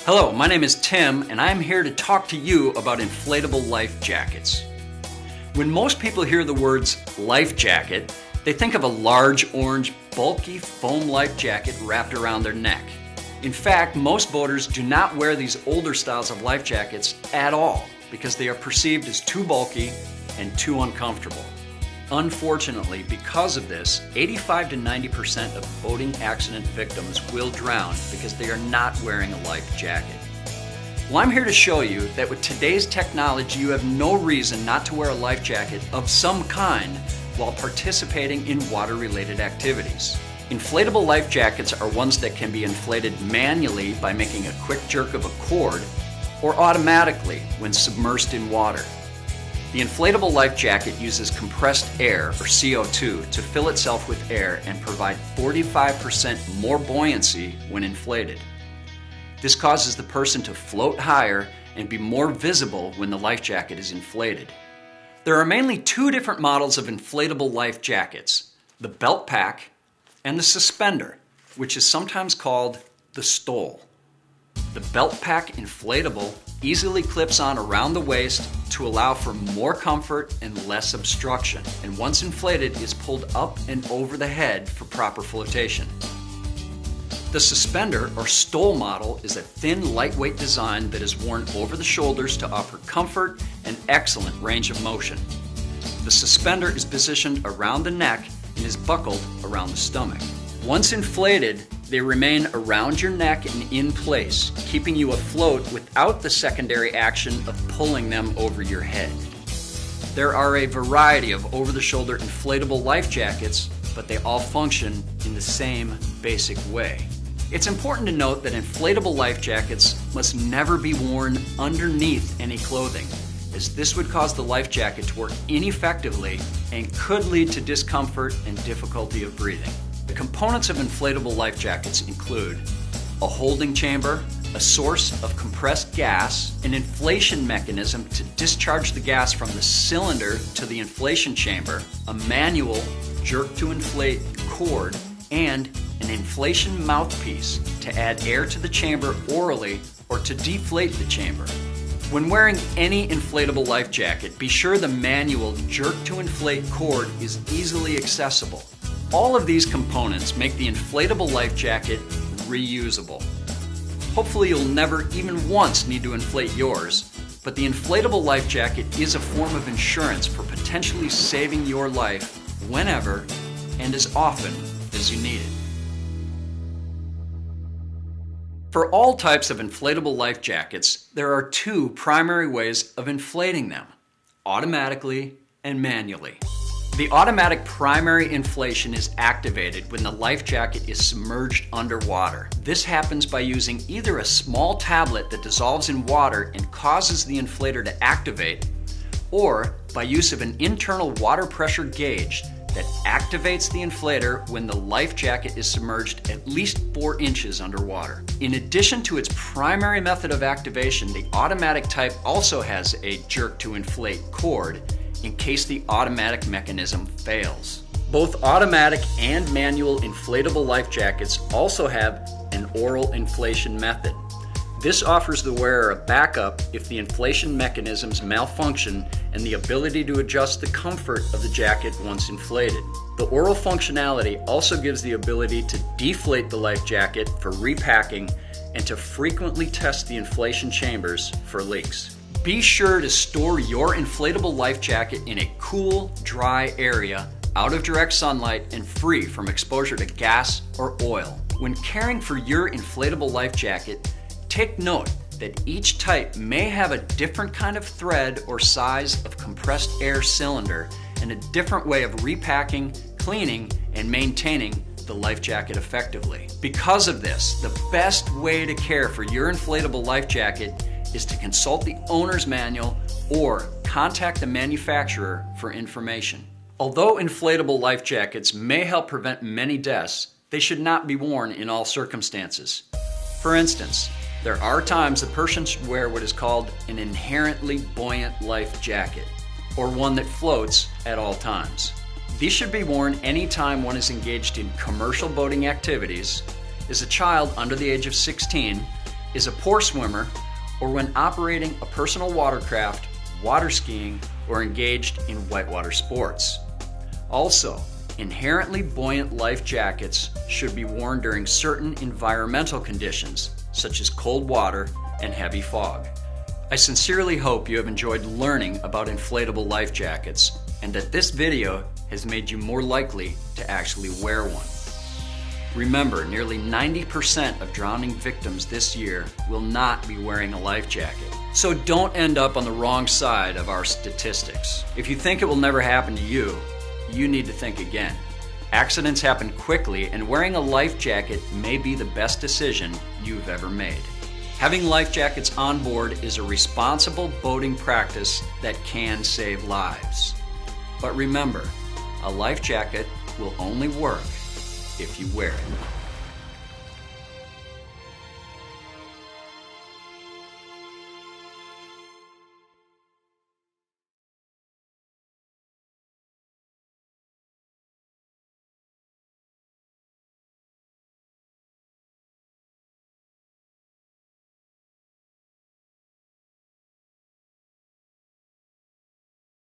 Hello, my name is Tim, and I'm here to talk to you about inflatable life jackets. When most people hear the words life jacket, they think of a large, orange, bulky foam life jacket wrapped around their neck. In fact, most boaters do not wear these older styles of life jackets at all because they are perceived as too bulky and too uncomfortable. Unfortunately, because of this, 85 to 90% of boating accident victims will drown because they are not wearing a life jacket. Well, I'm here to show you that with today's technology, you have no reason not to wear a life jacket of some kind while participating in water-related activities. Inflatable life jackets are ones that can be inflated manually by making a quick jerk of a cord or automatically when submersed in water. The inflatable life jacket uses compressed air, or CO2, to fill itself with air and provide 45% more buoyancy when inflated. This causes the person to float higher and be more visible when the life jacket is inflated. There are mainly two different models of inflatable life jackets, the belt pack and the suspender, which is sometimes called the stole. The belt pack inflatable easily clips on around the waist to allow for more comfort and less obstruction, and once inflated is pulled up and over the head for proper flotation. The suspender or stole model is a thin, lightweight design that is worn over the shoulders to offer comfort and excellent range of motion. The suspender is positioned around the neck and is buckled around the stomach. Once inflated, they remain around your neck and in place, keeping you afloat without the secondary action of pulling them over your head. There are a variety of over-the-shoulder inflatable life jackets, but they all function in the same basic way. It's important to note that inflatable life jackets must never be worn underneath any clothing, as this would cause the life jacket to work ineffectively and could lead to discomfort and difficulty of breathing. The components of inflatable life jackets include a holding chamber, a source of compressed gas, an inflation mechanism to discharge the gas from the cylinder to the inflation chamber, a manual jerk to inflate cord, and an inflation mouthpiece to add air to the chamber orally or to deflate the chamber. When wearing any inflatable life jacket, be sure the manual jerk to inflate cord is easily accessible. All of these components make the inflatable life jacket reusable. Hopefully you'll never even once need to inflate yours, but the inflatable life jacket is a form of insurance for potentially saving your life whenever and as often as you need it. For all types of inflatable life jackets, there are two primary ways of inflating them: automatically and manually. The automatic primary inflation is activated when the life jacket is submerged underwater. This happens by using either a small tablet that dissolves in water and causes the inflator to activate, or by use of an internal water pressure gauge that activates the inflator when the life jacket is submerged at least 4 inches underwater. In addition to its primary method of activation, the automatic type also has a jerk to inflate cord in case the automatic mechanism fails. Both automatic and manual inflatable life jackets also have an oral inflation method. This offers the wearer a backup if the inflation mechanisms malfunction and the ability to adjust the comfort of the jacket once inflated. The oral functionality also gives the ability to deflate the life jacket for repacking and to frequently test the inflation chambers for leaks. Be sure to store your inflatable life jacket in a cool, dry area out of direct sunlight and free from exposure to gas or oil. When caring for your inflatable life jacket, take note that each type may have a different kind of thread or size of compressed air cylinder and a different way of repacking, cleaning, and maintaining the life jacket effectively. Because of this, the best way to care for your inflatable life jacket is to consult the owner's manual or contact the manufacturer for information. Although inflatable life jackets may help prevent many deaths, they should not be worn in all circumstances. For instance, there are times a person should wear what is called an inherently buoyant life jacket, or one that floats at all times. These should be worn anytime one is engaged in commercial boating activities, is a child under the age of 16, is a poor swimmer, or when operating a personal watercraft, water skiing, or engaged in whitewater sports. Also, inherently buoyant life jackets should be worn during certain environmental conditions, such as cold water and heavy fog. I sincerely hope you have enjoyed learning about inflatable life jackets and that this video has made you more likely to actually wear one. Remember, nearly 90% of drowning victims this year will not be wearing a life jacket. So don't end up on the wrong side of our statistics. If you think it will never happen to you, you need to think again. Accidents happen quickly, and wearing a life jacket may be the best decision you've ever made. Having life jackets on board is a responsible boating practice that can save lives. But remember, a life jacket will only work if you wear it.